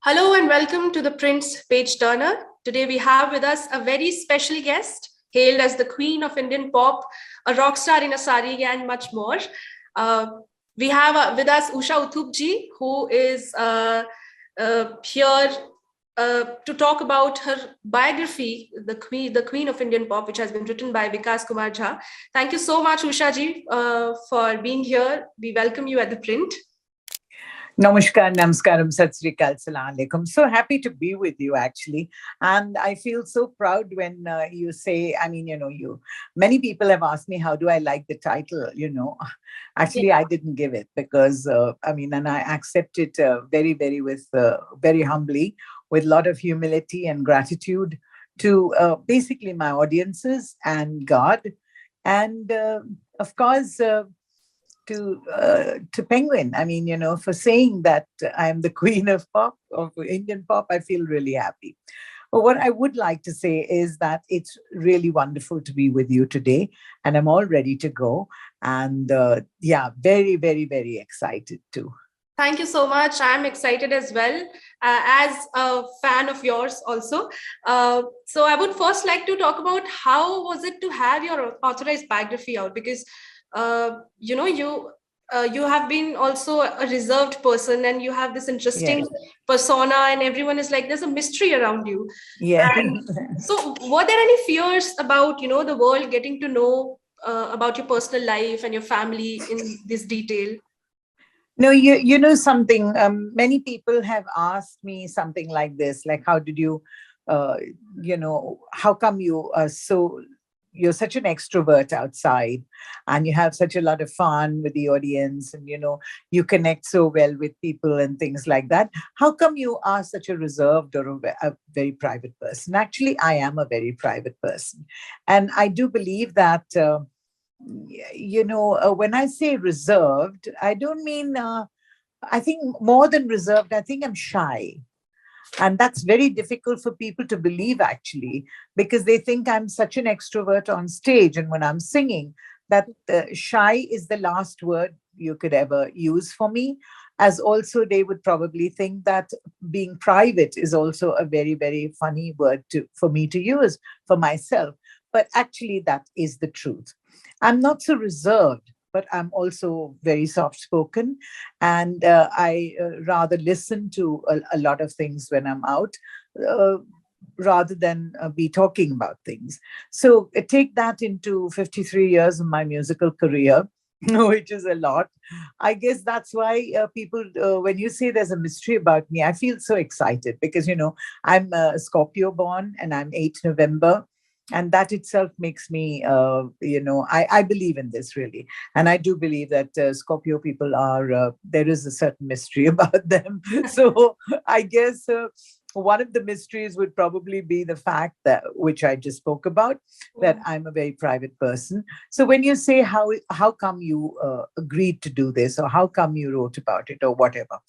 Hello and welcome to the Print's PageTurner. Today we have with us a very special guest, hailed as the Queen of Indian Pop, a rock star in a sari and much more. Uh, we have with us Usha Uthup ji, who is here to talk about her biography, the Queen of Indian Pop, which has been written by Vikas Kumar Jha. Thank you so much, Usha ji, for being here. We welcome you at the Print. Namaskar, namaskaram, sat sri akal, salam alaikum. So happy to be with you, actually. And I feel so proud when you say, many people have asked me, how do I like the title? Actually, I didn't give it because, and I accept it very humbly, with a lot of humility and gratitude to basically my audiences and God. And of course, to Penguin. For saying that I'm the queen of pop, of Indian pop, I feel really happy. But what I would like to say is that it's really wonderful to be with you today, and I'm all ready to go. And very, very, very excited too. Thank you so much. I'm excited as well, as a fan of yours also. So I would first like to talk about how was it to have your authorized biography out? Because you have been also a reserved person, and you have this interesting persona, and everyone is like, there's a mystery around you. Yeah. So were there any fears about the world getting to know about your personal life and your family in this detail? No, you know something. Many people have asked me something like this, like, how did you, how come you're such an extrovert outside, and you have such a lot of fun with the audience, and you connect so well with people and things like that. How come you are such a reserved or a very private person? Actually, I am a very private person, and I do believe that. When I say reserved, I don't mean, I think more than reserved, I think I'm shy. And that's very difficult for people to believe, actually, because they think I'm such an extrovert on stage. And when I'm singing, that shy is the last word you could ever use for me. As also, they would probably think that being private is also a very, very funny word for me to use for myself. But actually, that is the truth. I'm not so reserved, but I'm also very soft spoken. And I rather listen to a lot of things when I'm out. Uh, Rather than be talking about things. So take that into 53 years of my musical career, which is a lot. I guess that's why people, when you say there's a mystery about me, I feel so excited because, I'm Scorpio born and I'm 8 November. And that itself makes me, I believe in this really. And I do believe that Scorpio people there is a certain mystery about them. So I guess one of the mysteries would probably be the fact that, which I just spoke about, that I'm a very private person. So when you say how come you agreed to do this, or how come you wrote about it, or whatever,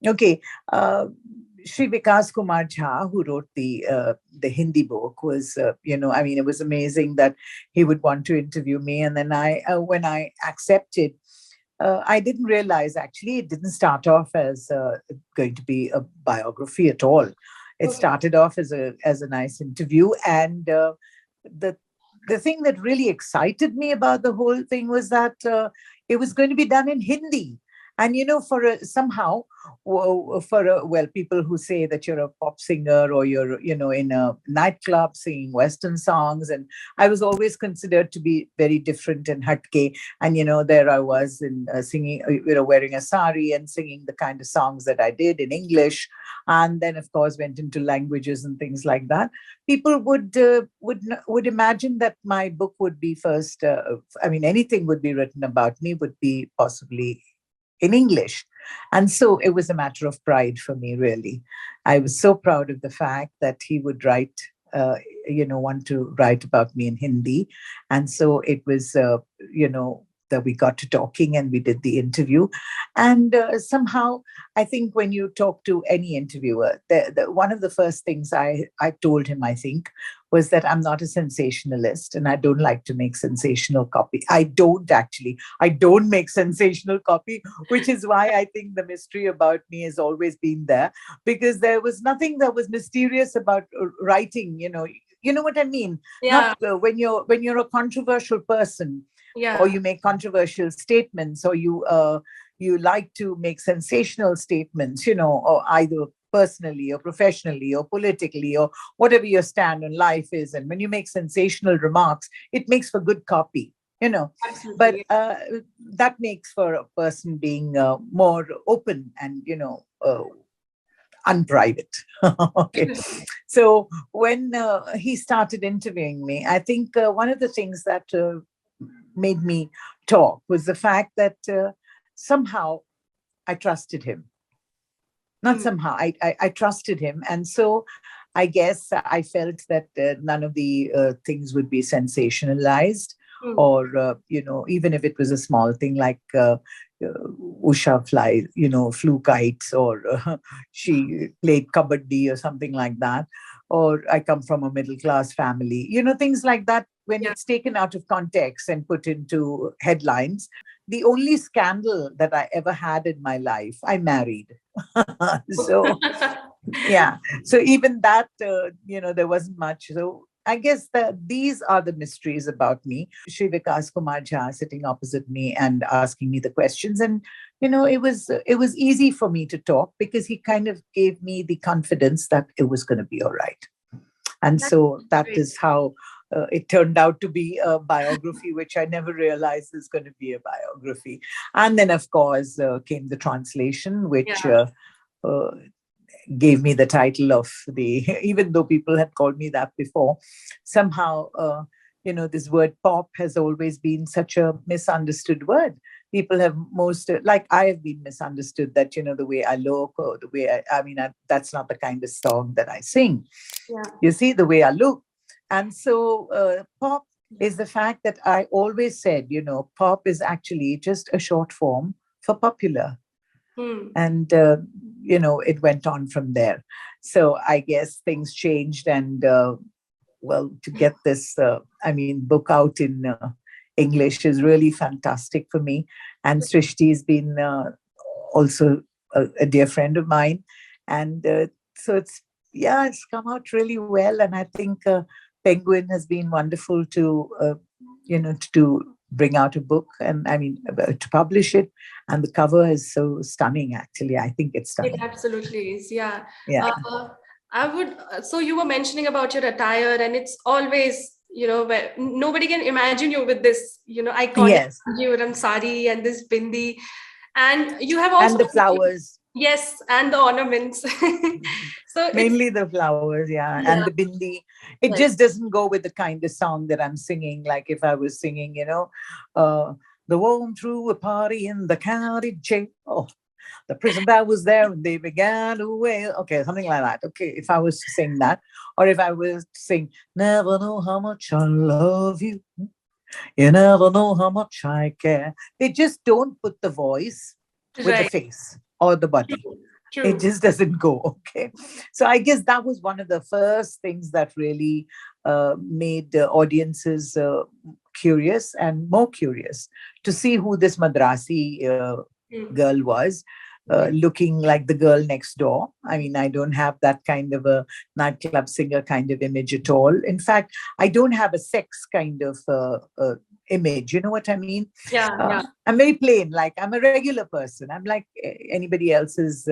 okay. Shri Vikas Kumar Jha, who wrote the Hindi book, was it was amazing that he would want to interview me, and then when I accepted. I didn't realize actually it didn't start off as going to be a biography at all. It started off as a nice interview, and the thing that really excited me about the whole thing was that it was going to be done in Hindi. And somehow, people who say that you're a pop singer or you're in a nightclub singing Western songs, and I was always considered to be very different and hatke. And there I was in singing, wearing a sari and singing the kind of songs that I did in English, and then of course went into languages and things like that. People would imagine that my book would be first. Anything would be written about me would be possibly in English. And so it was a matter of pride for me, really. I was so proud of the fact that he would want to write about me in Hindi. And so it was, that we got to talking and we did the interview. And somehow, I think when you talk to any interviewer, one of the first things I told him, I think, was that I'm not a sensationalist and I don't like to make sensational copy. I don't make sensational copy, which is why I think the mystery about me has always been there, because there was nothing that was mysterious about writing, you know what I mean? Yeah. Not when you're a controversial person, or Yeah. you make controversial statements, or you like to make sensational statements, or either personally or professionally or politically or whatever your stand on life is. And when you make sensational remarks, it makes for good copy, But Absolutely. that makes for a person being more open and, unprivate. Okay. So when he started interviewing me, I think one of the things that made me talk was the fact that somehow I trusted him. Not Hmm. somehow, I trusted him. And so I guess I felt that none of the things would be sensationalized, Hmm. or, even if it was a small thing like Usha flew kites, or she played kabaddi or something like that, or I come from a middle class family, things like that. When Yeah. it's taken out of context and put into headlines, the only scandal that I ever had in my life, I married. So yeah, so even that, there wasn't much. So I guess that these are the mysteries about me. Shri Vikas Kumar Jha sitting opposite me and asking me the questions, and it was easy for me to talk because he kind of gave me the confidence that it was going to be all right. And That's so that great. is how it turned out to be a biography, which I never realized is going to be a biography. And then, of course, came the translation, which Yeah. uh, gave me the title of the, even though people had called me that before, somehow, this word pop has always been such a misunderstood word. People have like I have been misunderstood that, the way I look, or the way that's not the kind of song that I sing. Yeah. You see, the way I look. And so pop is the fact that I always said, pop is actually just a short form for popular. Hmm. And it went on from there. So I guess things changed, and well, to get this book out in English is really fantastic for me. And Srishti has been also a dear friend of mine, and so it's come out really well. And I think Penguin has been wonderful to bring out a book, and to publish it. And the cover is so stunning, actually. I think it's It stunning. absolutely is. Yeah. Yeah. I would. So you were mentioning about your attire, and it's always, where nobody can imagine you with this, iconic Yes. Kanjivaram sari and this bindi, and you have And also, the flowers. yes, and the ornaments. So it's, Mainly the flowers, yeah, and yeah, the bindi. It yes, just doesn't go with the kind of song that I'm singing. Like if I was singing, uh, the woman threw a party in the county jail. Oh, the prison bell was there and they began to wail. Okay, something like that. Okay, if I was to sing that, or if I was to sing, never know how much I love you. You never know how much I care. They just don't put the voice with the right, face or the body. true, It true. just doesn't go. Okay. So I guess that was one of the first things that really made audiences curious and more curious to see who this Madrasi Hmm. girl was. Yeah. Looking like the girl next door. I don't have that kind of a nightclub singer kind of image at all. In fact, I don't have a sex kind of image. You know what I mean? Yeah, yeah. I'm very plain. Like I'm a regular person. I'm like anybody else's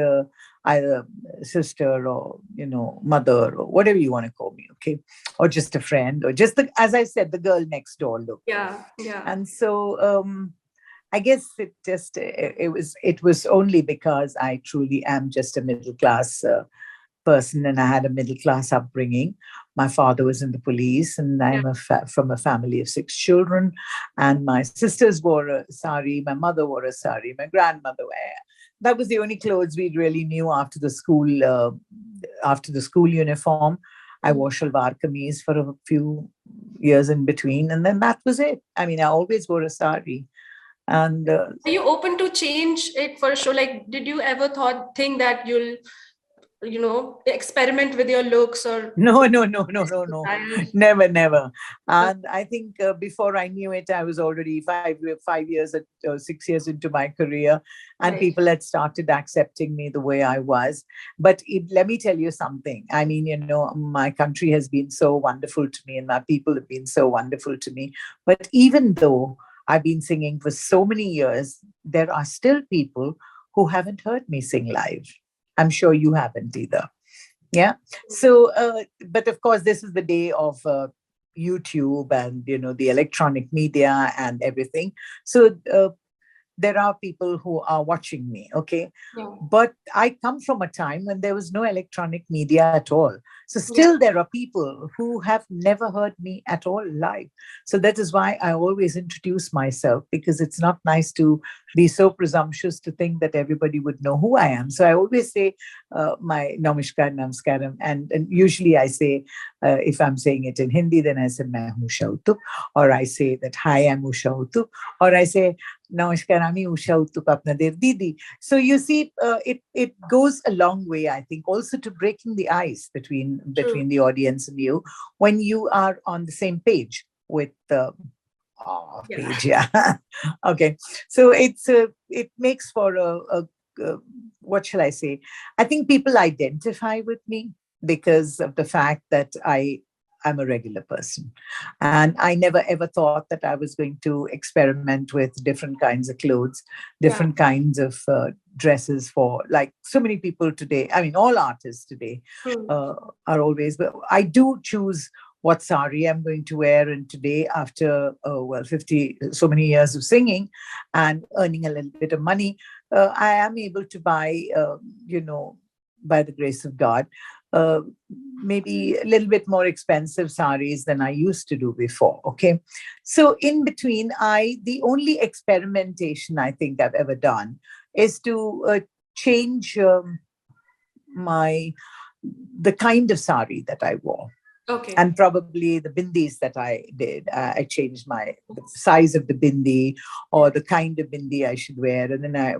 either sister or mother or whatever you want to call me. Okay, or just a friend, or just as I said, the girl next door look. Yeah, yeah. And so I guess it was only because I truly am just a middle class person, and I had a middle class upbringing. My father was in the police, and Yeah. I'm from a family of 6 children. And my sisters wore a sari, my mother wore a sari, my grandmother wore. That was the only clothes we really knew after the school. After the school uniform, I Mm. wore shalwar kameez for a few years in between, and then that was it. I always wore a sari. And Are you open to change it for a show? Like, did you ever think that you'll, experiment with your looks or? no, never, never. And I think before I knew it, I was already 5 years, 6 years into my career, and Right. people had started accepting me the way I was. But let me tell you something. I mean, my country has been so wonderful to me, and my people have been so wonderful to me. But even though I've been singing for so many years, there are still people who haven't heard me sing live. I'm sure you haven't either. Yeah. So, but of course, this is the day of YouTube and the electronic media and everything. So there are people who are watching me. Okay. Yeah. But I come from a time when there was no electronic media at all. So Yeah. still there are people who have never heard me at all live. So that is why I always introduce myself, because it's not nice to be so presumptuous to think that everybody would know who I am. So I always say my namaskar, namaskaram. And usually I say, if I'm saying it in Hindi, then I say, Main hu Usha Uthup, or I say that, hi, I'm Usha Uthup, or I say, Namaskar, I'm Usha Uthup, apnader Didi. So you see, it goes a long way, I think, also to breaking the ice between the audience and you, when you are on the same page with the page. Yeah. Okay. So it makes for a what shall I say? I think people identify with me because of the fact that I'm a regular person. And I never ever thought that I was going to experiment with different kinds of clothes, different kinds of dresses for, like so many people today. I mean, all artists today are always, but I do choose what sari I'm going to wear. And today, after 50 so many years of singing and earning a little bit of money, I am able to buy, by the grace of God, uh, maybe a little bit more expensive saris than I used to do before. Okay. So in between, the only experimentation I think I've ever done is to change the kind of sari that I wore. Okay. And probably the bindis that I did. I changed the size of the bindi, or the kind of bindi I should wear. And then I,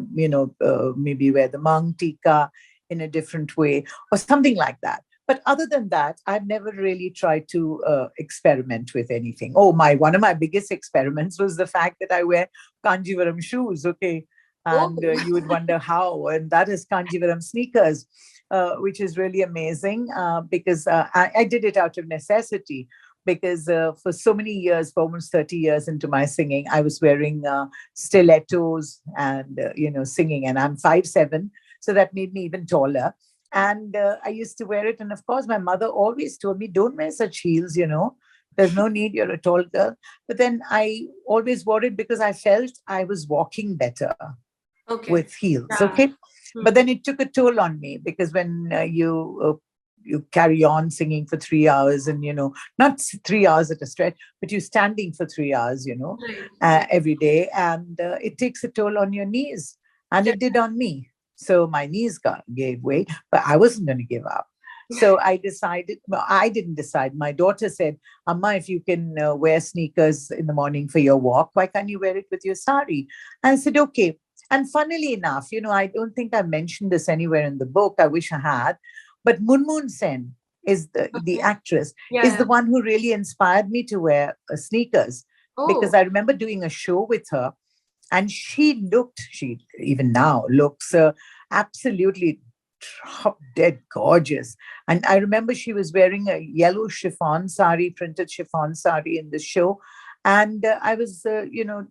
maybe wear the mang tika in a different way or something like that. But other than that, I've never really tried to experiment with anything. One of my biggest experiments was the fact that I wear Kanjivaram shoes. Okay. And you would wonder how, and that is Kanjivaram sneakers. Which is really amazing because I did it out of necessity, because for so many years, for almost 30 years into my singing, I was wearing stilettos and, singing, and I'm 5'7", so that made me even taller. And I used to wear it. And of course, my mother always told me, don't wear such heels, there's no need, you're a tall girl. But then I always wore it because I felt I was walking better with heels. Yeah. Okay. But then it took a toll on me, because when you carry on singing for 3 hours, and not 3 hours at a stretch, but you're standing for 3 hours, every day, and it takes a toll on your knees, and it did on me. So my knees gave way, but I wasn't going to give up. So I didn't decide. My daughter said, Amma, if you can wear sneakers in the morning for your walk, why can't you wear it with your sari? And I said, okay. And funnily enough, I don't think I mentioned this anywhere in the book. I wish I had. But Munmoon Sen is the actress, is the one who really inspired me to wear sneakers. Because I remember doing a show with her, and she even now looks absolutely drop dead gorgeous. And I remember she was wearing a yellow printed chiffon sari in the show. And I was,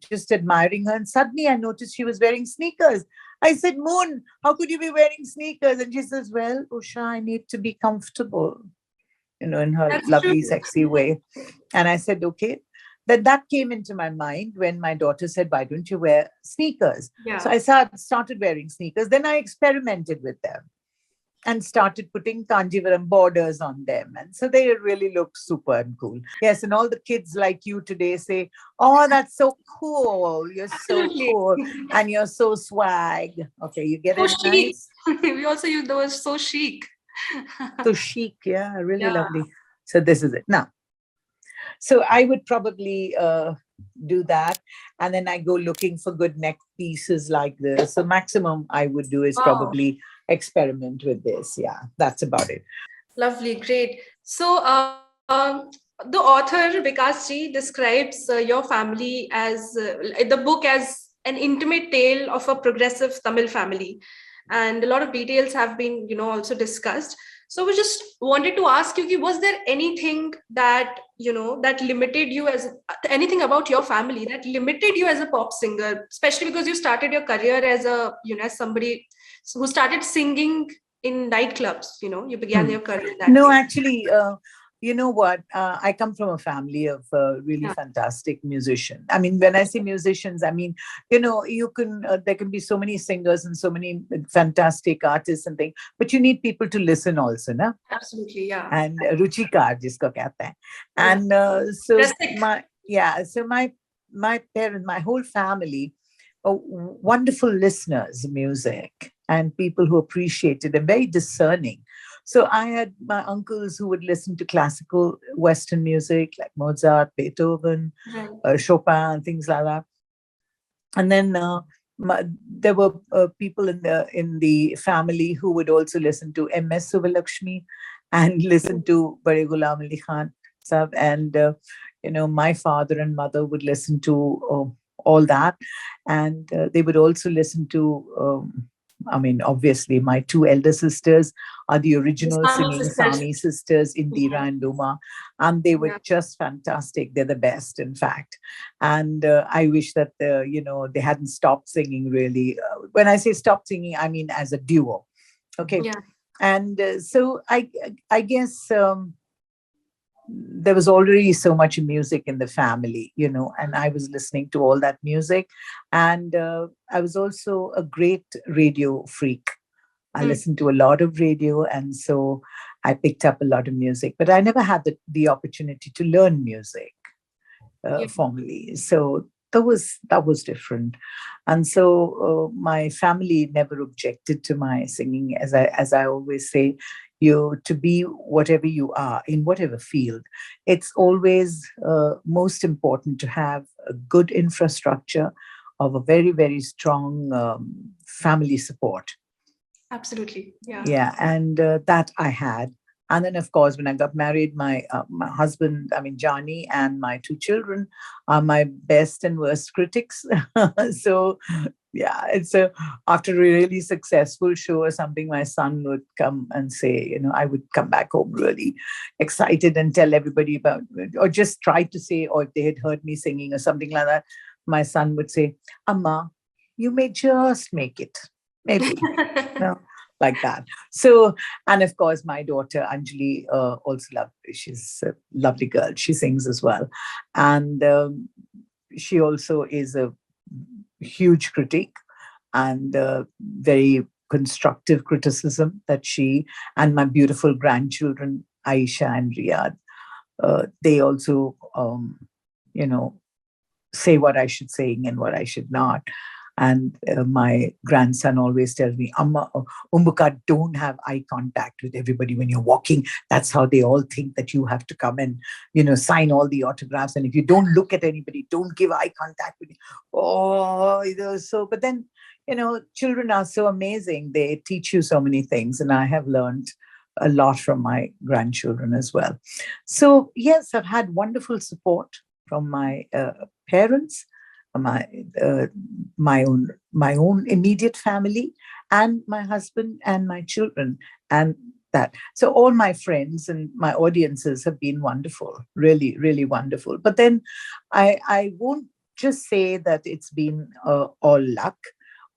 just admiring her. And suddenly I noticed she was wearing sneakers. I said, Moon, how could you be wearing sneakers? And she says, well, Usha, I need to be comfortable, in her That's lovely, true. Sexy way. And I said, okay. Then that came into my mind when my daughter said, why don't you wear sneakers? Yeah. So I started wearing sneakers. Then I experimented with them and started putting Kanjivaram borders on them. And so they really look super and cool. Yes, and all the kids like you today say, oh, that's so cool. You're Absolutely. So cool. And you're so swag. Okay, you get so it chic. Nice? We also use those so chic. So chic, yeah, really lovely. So this is it. Now, so I would probably do that. And then I go looking for good neck pieces like this. So maximum I would do is Wow. probably experiment with this. Yeah, that's about it. Lovely, great. So, the author Vikas Ji describes your family as the book as an intimate tale of a progressive Tamil family, and a lot of details have been, also discussed. So, we just wanted to ask you, was there anything that that limited you as anything about your family that limited you as a pop singer, especially because you started your career as a as somebody who started singing in nightclubs, you began Hmm. your career that No, way. actually, you know what? I come from a family of really Yeah, fantastic musicians. I mean, when I say musicians, I mean, you can, there can be so many singers and so many fantastic artists and things, but you need people to listen also, na? absolutely. Yeah. And ruchikar jisko kehte hain. Yeah. And so Rustic. my parents, my whole family, wonderful listeners of music and people who appreciated and very discerning. So I had my uncles who would listen to classical Western music like Mozart, Beethoven, Right. Chopin, things like that. And then there were people in the family who would also listen to M.S. Suvalakshmi and listen to Bade Ghulam Ali Khan sahab. And my father and mother would listen to all that, and they would also listen to. I mean, obviously, my two elder sisters are the The original Sami singing sisters. Sami sisters, Yeah. Indira and Duma, and they were Yeah. just fantastic. They're the best, in fact. And I wish that they hadn't stopped singing. Really, when I say stopped singing, I mean as a duo. Okay, Yeah. and so I guess. There was already so much music in the family, and I was listening to all that music. And I was also a great radio freak. I Hmm. listened to a lot of radio, and so I picked up a lot of music, but I never had the opportunity to learn music Yeah. formally. So that was different. And so my family never objected to my singing. As I always say, you to be whatever you are in whatever field, it's always most important to have a good infrastructure of a very, very strong family support. Absolutely. Yeah. Yeah, and that I had. And then, of course, when I got married, my husband, I mean Johnny, and my two children are my best and worst critics. So yeah, it's a after a really successful show or something, my son would come and say, I would come back home really excited and tell everybody about it, or just try to say, or if they had heard me singing or something like that, my son would say, Amma, you may just make it, maybe. No, like that. So, and of course, my daughter Anjali also loved. She's a lovely girl. She sings as well, and she also is a huge critic and very constructive criticism that she and my beautiful grandchildren Aisha and Riyadh. They also, you know, say what I should sing and what I should not. And my grandson always tells me, Amma, Umbuka, don't have eye contact with everybody when you're walking. That's how they all think that you have to come and, sign all the autographs. And if you don't look at anybody, don't give eye contact with you. Oh, so, but then, children are so amazing. They teach you so many things. And I have learned a lot from my grandchildren as well. So, yes, I've had wonderful support from my parents, my uh, my own immediate family, and my husband and my children, and that. So all my friends and my audiences have been wonderful, really, really wonderful. But then I won't just say that it's been all luck.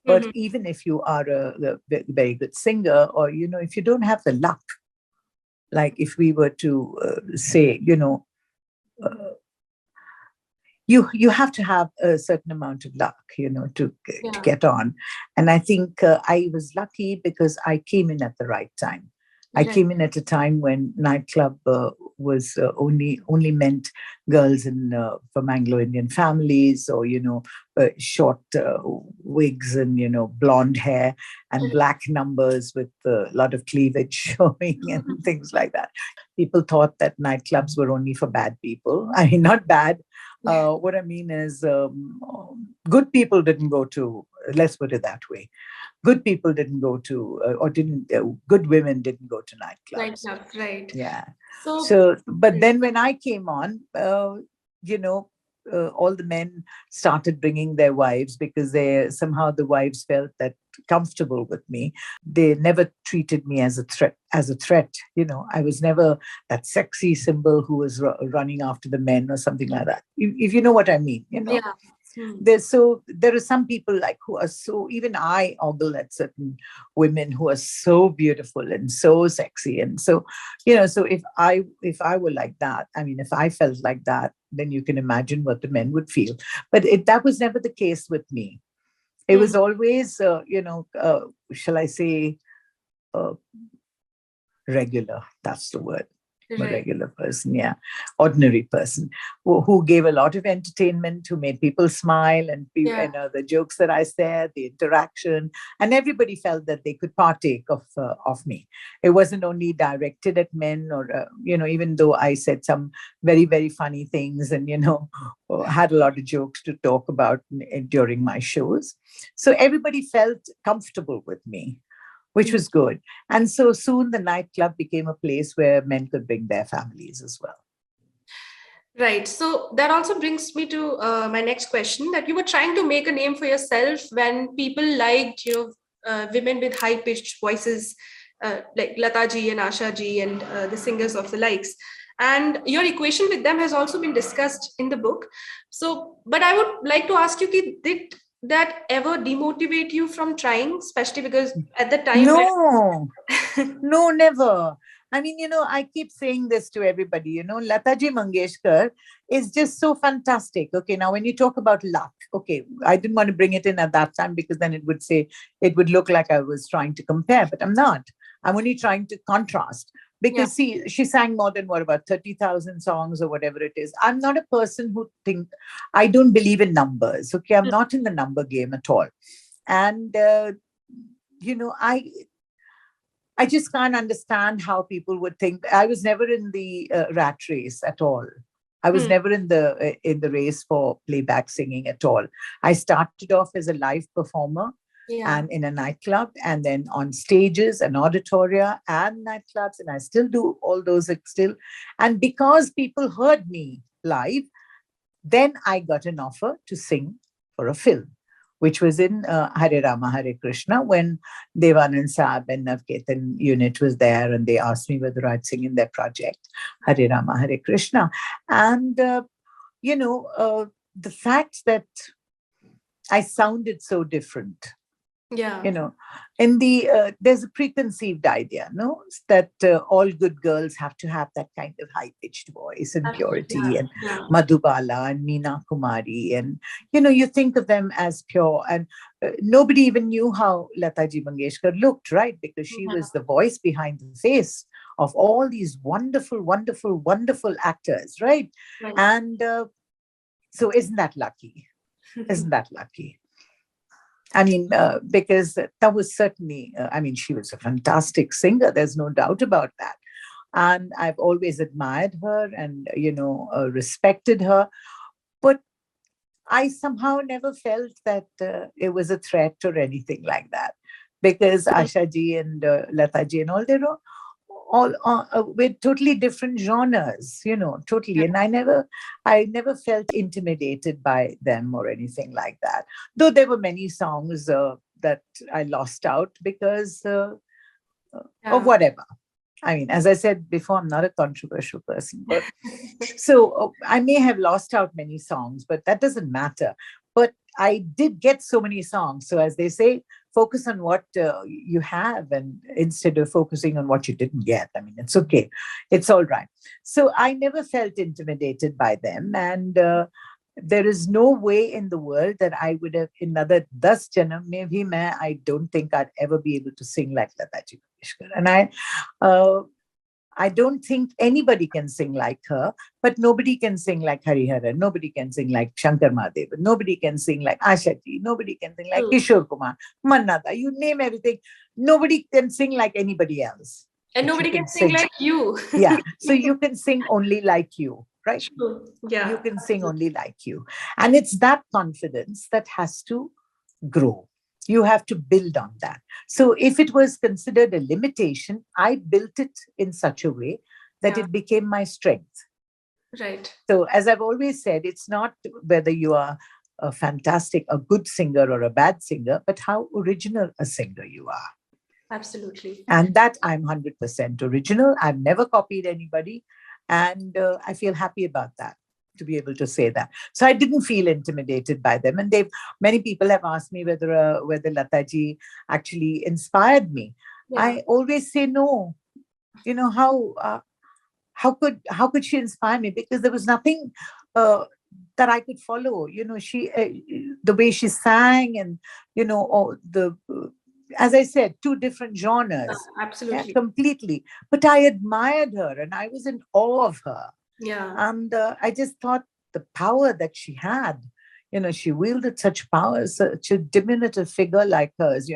But Mhm. even if you are a very good singer, or if you don't have the luck, like if we were to say, uh, you have to have a certain amount of luck, to Yeah. get on. And I think I was lucky because I came in at the right time. I Right. came in at a time when nightclub was only meant girls in from Anglo-Indian families, or short wigs and blonde hair and black numbers with a lot of cleavage showing and things like that. People thought that nightclubs were only for bad people. I mean, not bad. What I mean is, good people didn't go to, let's put it that way. Good people didn't go to, good women didn't go to nightclubs. Nightclub, right. Yeah. So, So, but then when I came on, you know, all the men started bringing their wives because somehow the wives felt that comfortable with me. They never treated me as a threat. You know, I was never that sexy symbol who was running after the men or something like that. If you know what I mean, you know. yeah. There are some people like who are so, even I ogle at certain women who are so beautiful and so sexy. And so, you know, so if I were like that, I mean, if I felt like that, then you can imagine what the men would feel. But that was never the case with me. It was always, you know, shall I say, uh, regular. That's the word. A Right. regular person, yeah, ordinary person who gave a lot of entertainment, who made people smile, and the jokes that I said, the interaction, and everybody felt that they could partake of me. It wasn't only directed at men, or you know, even though I said some very, very funny things, and you know, had a lot of jokes to talk about during my shows, so everybody felt comfortable with me, which was good. And so soon the nightclub became a place where men could bring their families as well. Right. So that also brings me to my next question, that you were trying to make a name for yourself when people liked, women with high pitched voices, like Lata ji and Asha ji and the singers of the likes. And your equation with them has also been discussed in the book. So, but I would like to ask you, Ki, did that ever demotivate you from trying, especially because at the time? No, never. I mean, you know, I keep saying this to everybody, you know, Lataji Mangeshkar is just so fantastic. Okay, now when you talk about luck, okay, I didn't want to bring it in at that time because then it would look like I was trying to compare, but I'm not. I'm only trying to contrast. Because see, she sang more than about 30,000 songs or whatever it is. I'm not a person I don't believe in numbers. Okay, I'm not in the number game at all. And, you know, I just can't understand how people would think. I was never in the rat race at all. I was never in the race for playback singing at all. I started off as a live performer and in a nightclub, and then on stages and auditoria and nightclubs, and I still do all those still. And because people heard me live, then I got an offer to sing for a film, which was in Hare Rama, Hare Krishna, when Devanand Saab and Navketan unit was there, and they asked me whether I'd sing in their project, Hare Rama, Hare Krishna. And, you know, the fact that I sounded so different, you know, in there's a preconceived idea, no, that all good girls have to have that kind of high-pitched voice and purity, and Madhubala and Meena Kumari, and you know, you think of them as pure, and nobody even knew how Lataji Mangeshkar looked, right? Because she was the voice behind the face of all these wonderful, wonderful, wonderful actors, right? And so isn't that lucky? Isn't that lucky? I mean, because that was certainly, I mean, she was a fantastic singer. There's no doubt about that. And I've always admired her and, you know, respected her. But I somehow never felt that it was a threat or anything like that. Because Asha ji and Lata ji and all, they're all with totally different genres, you know, totally. And I never felt intimidated by them or anything like that. Though there were many songs that I lost out because of whatever. I mean, as I said before, I'm not a controversial person, but so I may have lost out many songs, but that doesn't matter. But I did get so many songs. So as they say, focus on what you have, and instead of focusing on what you didn't get. I mean, it's okay. It's all right. So I never felt intimidated by them. And there is no way in the world that I would have, in another 10 janam mein bhi I don't think I'd ever be able to sing like Lata Ji Mangeshkar. And I don't think anybody can sing like her, but nobody can sing like Harihara. Nobody can sing like Shankar Mahadev. Nobody can sing like Asha Ji. Nobody can sing like Kishore Kumar, Mannada. You name everything. Nobody can sing like anybody else. And nobody can sing like you. Yeah. So you can sing only like you, right? True. You Yeah. can sing only like you. And it's that confidence that has to grow. You have to build on that. So if it was considered a limitation, I built it in such a way that Yeah. it became my strength. Right. So as I've always said, it's not whether you are a good singer or a bad singer, but how original a singer you are. Absolutely. And that I'm 100% original. I've never copied anybody. And I feel happy about that, to be able to say that. So I didn't feel intimidated by them. And many people have asked me whether Lata ji actually inspired me. Yeah. I always say no. You know, how could she inspire me? Because there was nothing that I could follow. You know, the way she sang, and as I said, two different genres. Yeah, Absolutely. completely. But I admired her, and I was in awe of her. Yeah. And I just thought the power that she had. You know, she wielded such power, such a diminutive figure like hers.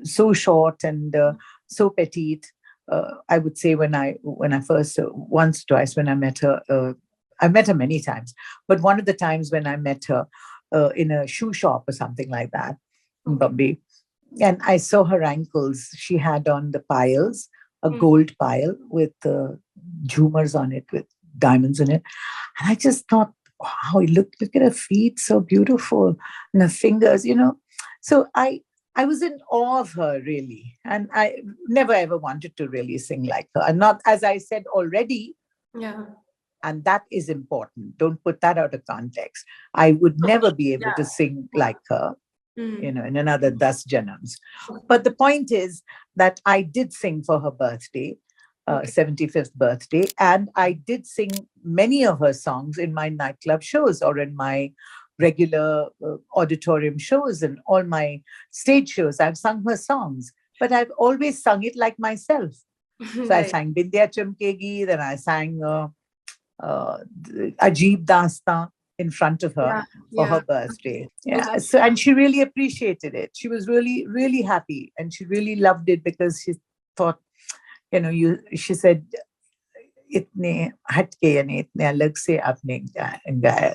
So short and so petite. I would say when I first once twice when I met her, I met her many times, but one of the times when I met her in a shoe shop or something like that in Bombay, and I saw her ankles. She had on the piles, a gold pile with jhumars on it, with diamonds in it, and I just thought, wow, look at her feet, so beautiful, and her fingers, So I was in awe of her, really. And I never ever wanted to really sing like her. And not, as I said already, Yeah. and that is important. Don't put that out of context. I would never be able to Yeah. sing like her, Mm. in another 10 janams. But the point is that I did sing for her birthday, Okay. 75th birthday. And I did sing many of her songs in my nightclub shows or in my regular auditorium shows and all my stage shows. I've sung her songs, but I've always sung it like myself. So I Right. sang Bindya Chamkegi, then I sang Ajeeb Dastan in front of her Yeah. for her Yeah. birthday. Yeah. Exactly. So, and she really appreciated it. She was really, really happy, and she really loved it because she thought, she said, इतने हटके यानी इतने अलग से आपने गाया,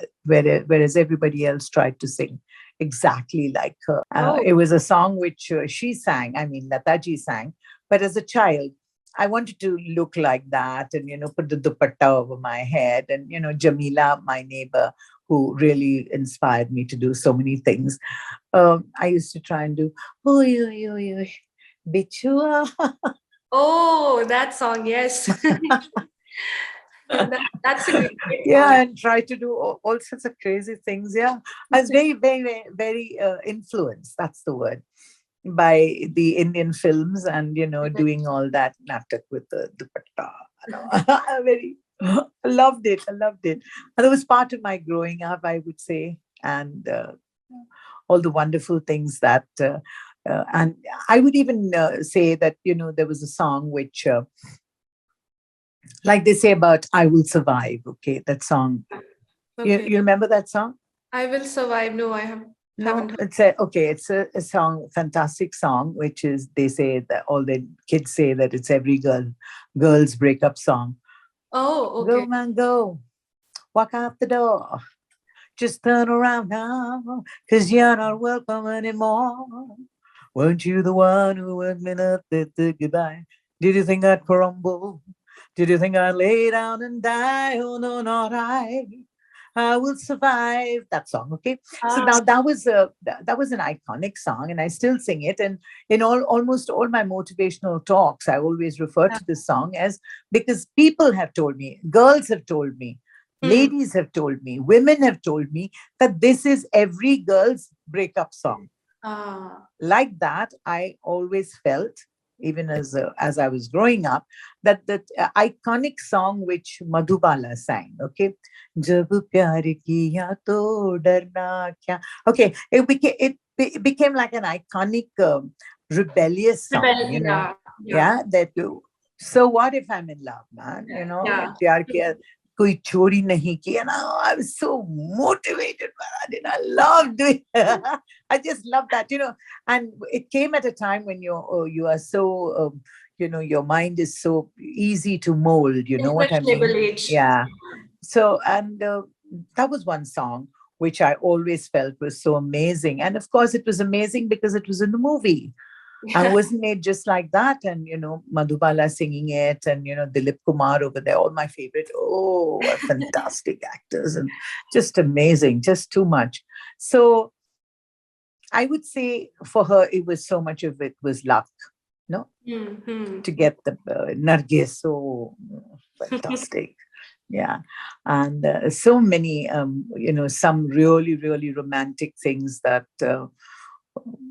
whereas everybody else tried to sing exactly like her. It was a song which she sang, I mean Lata ji sang, but as a child I wanted to look like that and put the dupatta over my head, and Jamila, my neighbor, who really inspired me to do so many things, I used to try and do oy oy oy oy bichua. Oh, that song, yes. That's a great Yeah, song. and try to do all sorts of crazy things. Yeah, I was very, very, very, very influenced. That's the word, by the Indian films, and doing all that natak with the dupatta. Very I loved it. I loved it. And that was part of my growing up, I would say, and all the wonderful things that. And I would even say that there was a song which. Like they say about I Will Survive, okay, that song. Okay. You remember that song? I Will Survive. No, No, haven't heard. it's a song, fantastic song, which is, they say that all the kids say that it's every girl's breakup song. Oh, Go okay. man, go, walk out the door, just turn around now, 'cause you're not welcome anymore. Weren't you the one who admitted the goodbye? Did you think I'd crumble? Did you think I'd lay down and die? Oh no, not I. I will survive. That song, okay. So Ah, now that was an iconic song, and I still sing it. And in almost all my motivational talks, I always refer yeah. to this song as, because people have told me, girls have told me, Hmm. ladies have told me, women have told me that this is every girl's breakup song. Ah, Like that, I always felt, even as I was growing up, that iconic song which Madhubala sang, okay, Jab pyar kiya to darna kya. Okay, it became like an iconic rebellious song, rebel. Yeah. Yeah. yeah, so what if I'm in love, man, Yeah. pyar kiya, koi chori nahi ki, and I was so motivated by that, and I loved it. I just love that, and it came at a time when you are so, your mind is so easy to mold. You know what I Impressionable mean? age. Yeah. So, and that was one song which I always felt was so amazing. And of course, it was amazing because it was in the movie. And wasn't it just like that? And, Madhubala singing it and, Dilip Kumar over there, all my favorite. Oh, what fantastic actors and just amazing, just too much. So I would say for her, it was so much of it was luck, no? To get the Nargis, so fantastic. Yeah. And so many, some really, really romantic things that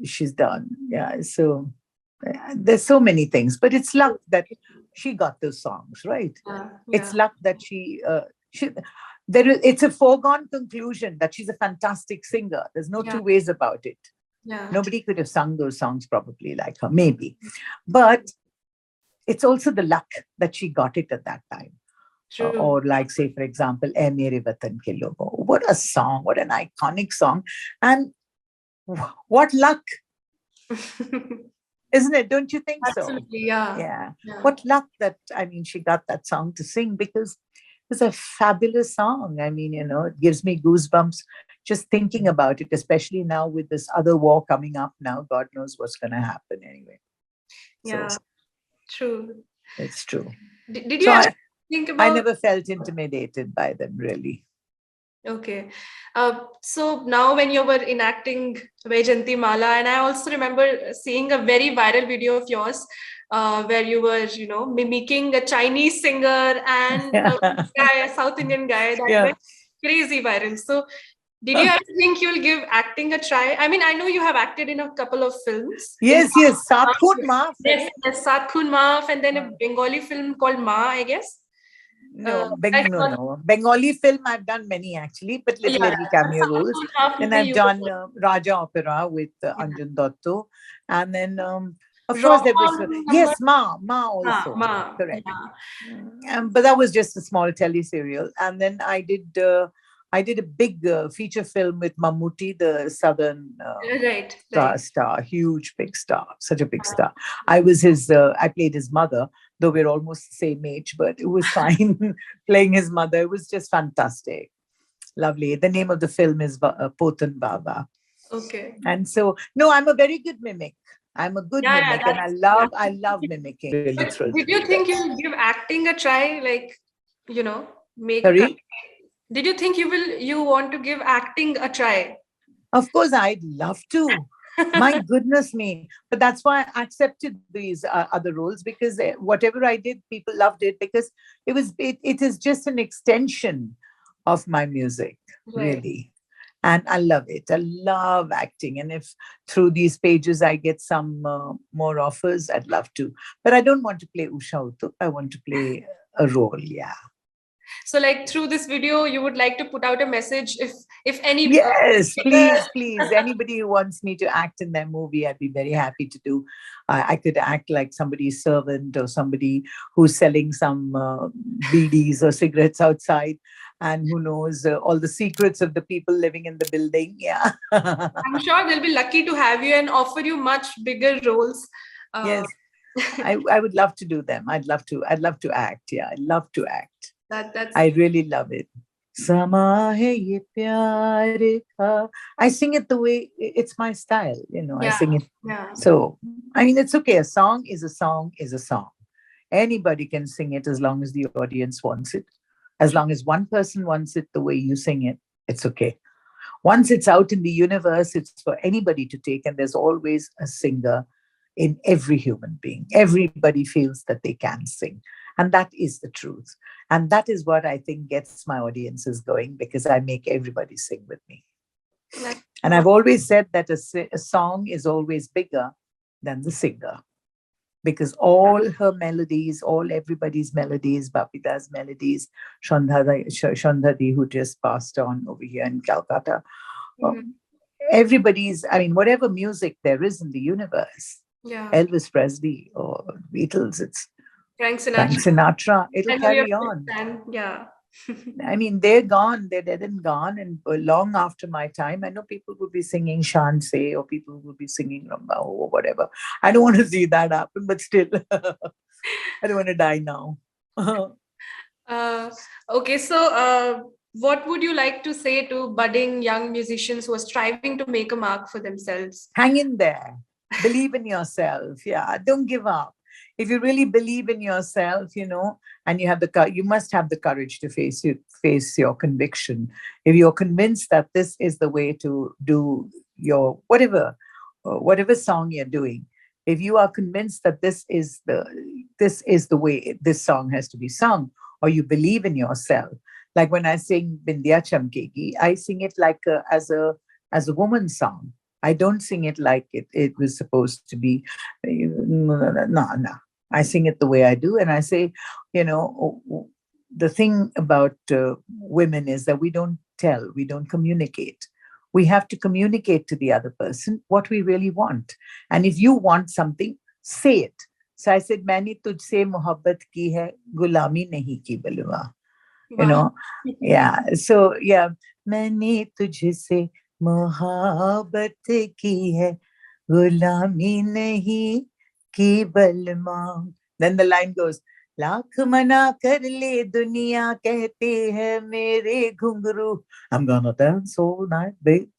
she's done. Yeah. So there's so many things, but it's luck that she got those songs, right? It's luck that she it's a foregone conclusion that she's a fantastic singer. There's no two ways about it. Nobody could have sung those songs probably like her, maybe. But it's also the luck that she got it at that time. Or like, say, for example, "Ae Mere Watan Ke Logo." What a song, what an iconic song. And what luck, isn't it? Don't you think so? Absolutely, yeah. Yeah. What luck that, she got that song to sing, because it's a fabulous song. It gives me goosebumps just thinking about it, especially now with this other war coming up now. God knows what's going to happen anyway. Yeah, so, true. It's true. Did you ever think about... I never felt intimidated by them, really. Okay. So now when you were enacting Vaijanti Mala, and I also remember seeing a very viral video of yours where you were, mimicking a Chinese singer and a South Indian guy. That went crazy viral. So did you ever think you'll give acting a try? I mean, I know you have acted in a couple of films. Yes, Sat Khun Maaf. Yes, Sat Khun Maaf, and then a Bengali film called Ma, I guess. No. Bengali film, I've done many actually, but little cameo roles. Then I've done Raja Opera with Anjan Dotto. And then, of course, there was... Ma also. Correct. But that was just a small teleserial. And then I did a big feature film with Mammootty, the Southern star, huge big star, such a big star. I played his mother, though we're almost the same age, but it was fine playing his mother. It was just fantastic. Lovely. The name of the film is Potan Baba. Okay. And so, no, I'm a very good mimic. I'm a good mimic, and I love mimicking. Really did you think you'll give acting a try? Like, make... Sorry? Did you think you want to give acting a try? Of course, I'd love to. My goodness me. But that's why I accepted these other roles, because whatever I did, people loved it, because it is just an extension of my music, really. And I love it. I love acting. And if through these pages I get some more offers, I'd love to. But I don't want to play Usha Uthup. I want to play a role, So, like, through this video, you would like to put out a message if any... Yes, please. Anybody who wants me to act in their movie, I'd be very happy to do. I could act like somebody's servant or somebody who's selling some BDs or cigarettes outside. And who knows all the secrets of the people living in the building. Yeah. I'm sure they'll be lucky to have you and offer you much bigger roles. Yes. I would love to do them. I'd love to act. Yeah, I'd love to act. I really love it. Sama hai ye pyar ka. I sing it the way it's my style, I sing it. Yeah. So, it's okay. A song is a song is a song. Anybody can sing it as long as the audience wants it. As long as one person wants it the way you sing it, it's okay. Once it's out in the universe, it's for anybody to take. And there's always a singer in every human being. Everybody feels that they can sing. And that is the truth. And that is what I think gets my audiences going, because I make everybody sing with me. And I've always said that a song is always bigger than the singer, because all her melodies, everybody's melodies, Bapita's melodies, Shandhadi, who just passed on over here in Calcutta, everybody's, whatever music there is in the universe, Elvis Presley or Beatles, it's Frank Sinatra, it'll carry on. They're gone, they're dead and gone. And long after my time, I know people will be singing Shanse, or people will be singing Ramba or whatever. I don't want to see that happen, but still, I don't want to die now. Okay, so what would you like to say to budding young musicians who are striving to make a mark for themselves? Hang in there. Believe in yourself. Yeah, don't give up. If you really believe in yourself, and you have you must have the courage to face your conviction. If you're convinced that this is the way to do your whatever song you're doing, if you are convinced that this is the way this song has to be sung, or you believe in yourself, like when I sing Bindya Chamkegi, I sing it like as a woman's song. I don't sing it like it was supposed to be. No, no. I sing it the way I do. And I say, the thing about women is that we don't tell, we don't communicate. We have to communicate to the other person what we really want. And if you want something, say it. So I said, मैंने तुझसे मोहब्बत की है, गुलामी नहीं की बलवा. Wow. Yeah. So yeah, मैंने तुझसे मोहब्बत की है, गुलामी नहीं की बलमा. Then the line goes, lakh मना कर ले दुनिया कहते हैं मेरे घुंघरू. I'm gonna dance all night, babe.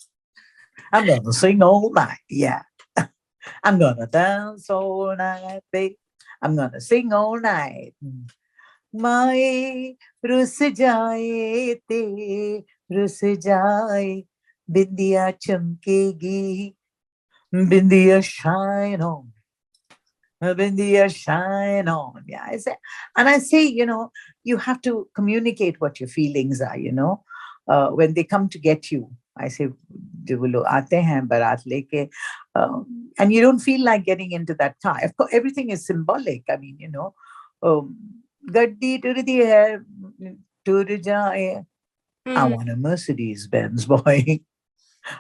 I'm gonna sing all night. Yeah. I'm gonna dance all night, babe. I'm gonna sing all night. माए रुस जाए ते रुस जाए, बिंदिया चमकेगी, बिंदिया shine on, Bindiya shine on. Yeah, I say, you have to communicate what your feelings are. When they come to get you, I say, वो लोग आते हैं बारात लेके, and you don't feel like getting into that car. Of course, everything is symbolic. I mean, गड्डी टुरदी है, टुर जाए. I want a Mercedes Benz, boy.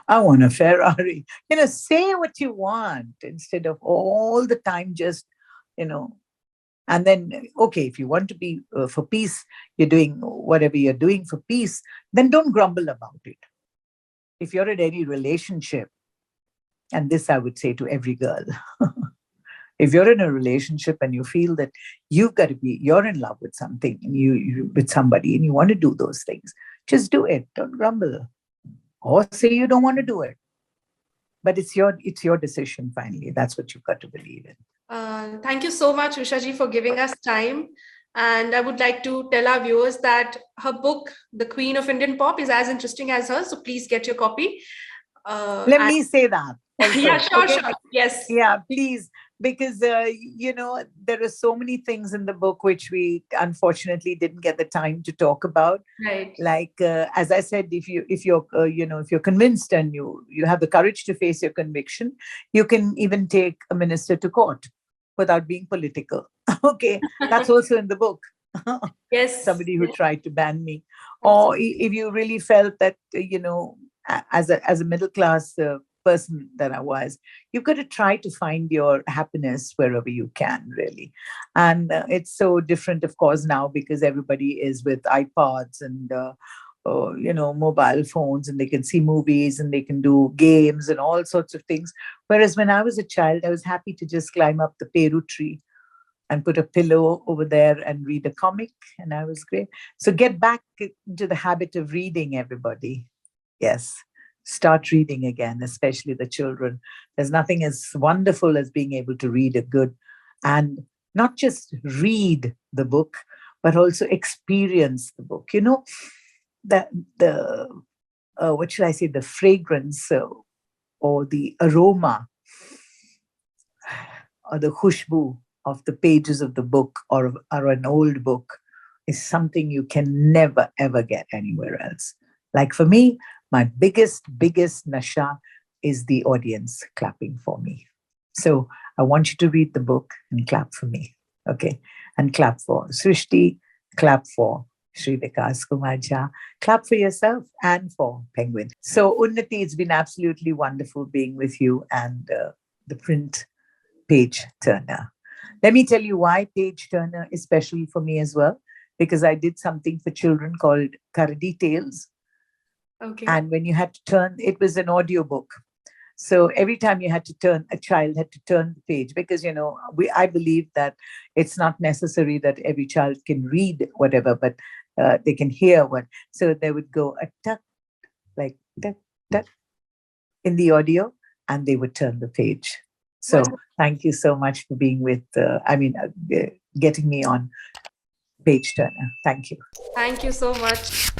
I want a Ferrari. Say what you want instead of all the time just, and then, okay, if you want to be for peace, you're doing whatever you're doing for peace, then don't grumble about it. If you're in any relationship, and this I would say to every girl, if you're in a relationship and you feel that you're in love with something, and you with somebody, and you want to do those things, just do it. Don't grumble, or say you don't want to do it. But it's your decision finally. That's what you've got to believe in. Thank you so much, Usha ji, for giving us time. And I would like to tell our viewers that her book, The Queen of Indian Pop, is as interesting as hers. So please get your copy. Let me say that also. Yeah, sure, Okay? sure. Yes. Yeah, please. Because, there are so many things in the book which we unfortunately didn't get the time to talk about. Right. Like, as I said, if you're convinced and you have the courage to face your conviction, you can even take a minister to court without being political. Okay, that's also in the book. Yes. Somebody who tried to ban me. Or if you really felt that, as a middle class person that I was, you've got to try to find your happiness wherever you can, really. And it's so different, of course, now because everybody is with iPods and mobile phones, and they can see movies and they can do games and all sorts of things. Whereas when I was a child, I was happy to just climb up the Peru tree and put a pillow over there and read a comic, and I was great. So get back to the habit of reading, everybody. Yes. Start reading again, especially the children. There's nothing as wonderful as being able to read a good, and not just read the book, but also experience the book. What should I say? The fragrance or the aroma or the khushbu of the pages of the book or an old book is something you can never, ever get anywhere else. Like for me, my biggest nasha is the audience clapping for me. So I want you to read the book and clap for me. Okay. And clap for Srishti, clap for Shri Vikas Kumar Jha, clap for yourself and for Penguin. So Unnati, it's been absolutely wonderful being with you and the print PageTurner. Let me tell you why PageTurner is special for me as well, because I did something for children called Karadi Tales. Okay. And when you had to turn, it was an audio book. So every time you had to turn, a child had to turn the page, because, I believe that it's not necessary that every child can read whatever, but they can hear what. So they would go a tuck, like tuck, tuck in the audio, and they would turn the page. So thank you so much for being getting me on PageTurner. Thank you. Thank you so much.